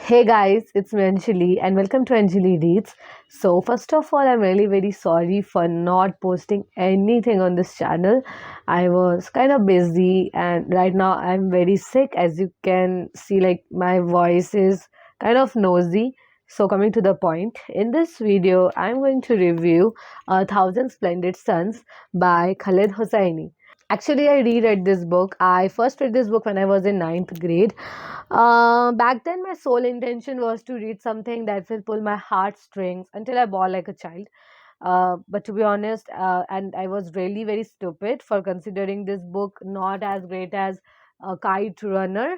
Hey guys, it's me Anjali and welcome to Anjali Reads. So, first of all, I'm really very sorry for not posting anything on this channel. I was kind of busy and right now I'm very sick. As you can see, like my voice is kind of nosy. So, coming to the point, in this video, I'm going to review A Thousand Splendid Suns by Khaled Hosseini. Actually, I reread this book. I first read this book when I was in ninth grade. Back then, my sole intention was to read something that will pull my heartstrings until I bawl like a child. But to be honest, and I was really very stupid for considering this book not as great as a Kite Runner.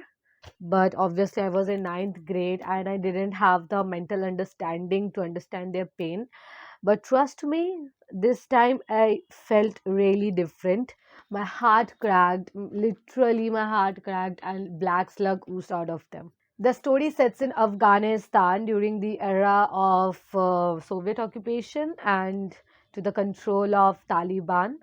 But obviously, I was in ninth grade and I didn't have the mental understanding to understand their pain. But trust me, this time I felt really different. My heart cracked, literally, my heart cracked, and black slug oozed out of them. The story sets in Afghanistan during the era of Soviet occupation and to the control of Taliban.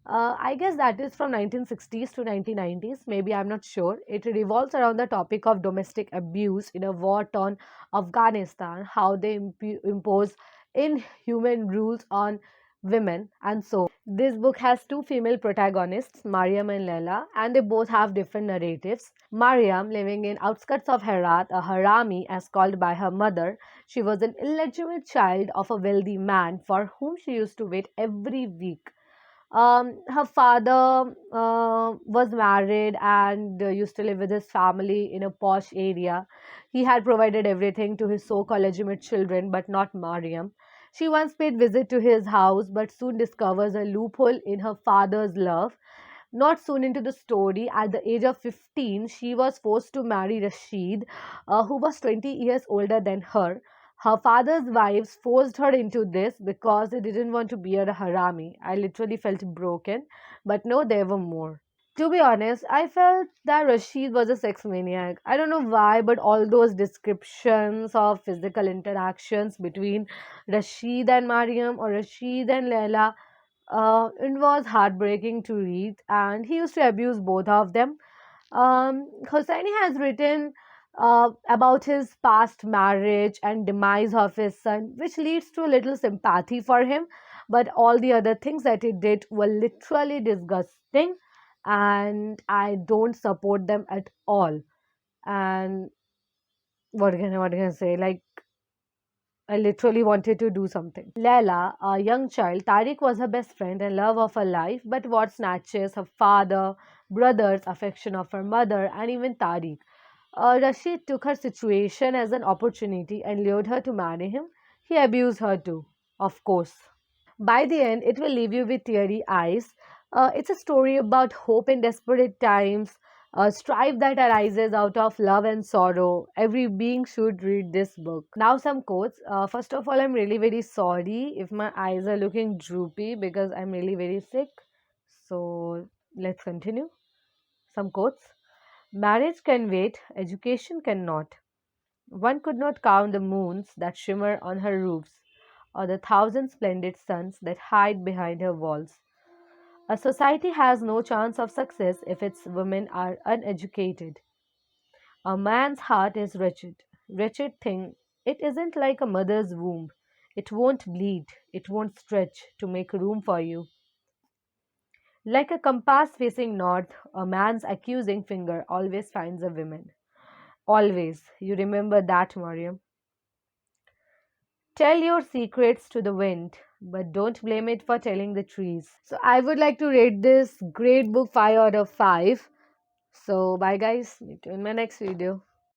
I guess that is from 1960s to 1990s. Maybe I'm not sure. It revolves around the topic of domestic abuse in a war-torn Afghanistan, how they impose inhuman rules on women, and so this book has two female protagonists, Mariam and Leila, and they both have different narratives. Mariam, living in outskirts of Herat, a harami as called by her mother, she was an illegitimate child of a wealthy man for whom she used to wait every week. Her father was married and used to live with his family in a posh area. He had provided everything to his so-called legitimate children, but not Mariam. She once paid visit to his house, but soon discovers a loophole in her father's love. Not soon into the story, at the age of 15, she was forced to marry Rashid, who was 20 years older than her. Her father's wives forced her into this because they didn't want to be a harami. I literally felt broken, but no, there were more. To be honest, I felt that Rashid was a sex maniac. I don't know why, but all those descriptions of physical interactions between Rashid and Mariam or Rashid and Leila, it was heartbreaking to read, and he used to abuse both of them. Hosseini has written about his past marriage and demise of his son, which leads to a little sympathy for him. But all the other things that he did were literally disgusting, and I don't support them at all. And what can I say? Like, I literally wanted to do something. Leila, a young child, Tariq was her best friend and love of her life, but what snatches her father, brothers, affection of her mother, and even Tariq. Rashid took her situation as an opportunity and lured her to marry him. He abused her too, of course. By the end, it will leave you with teary eyes. It's a story about hope in desperate times, a strife that arises out of love and sorrow. Every being should read this book. Now, some quotes. First of all, I'm really very sorry if my eyes are looking droopy because I'm really very sick. So, let's continue. Some quotes. Marriage can wait, education cannot. One could not count the moons that shimmer on her roofs, or the thousand splendid suns that hide behind her walls. A society has no chance of success if its women are uneducated. A man's heart is wretched. Wretched thing, it isn't like a mother's womb. It won't bleed, it won't stretch to make room for you. Like a compass facing north, a man's accusing finger always finds a woman. Always. You remember that, Mariam. Tell your secrets to the wind, but don't blame it for telling the trees. So, I would like to rate this great book 5 out of 5. So, bye guys. Meet you in my next video.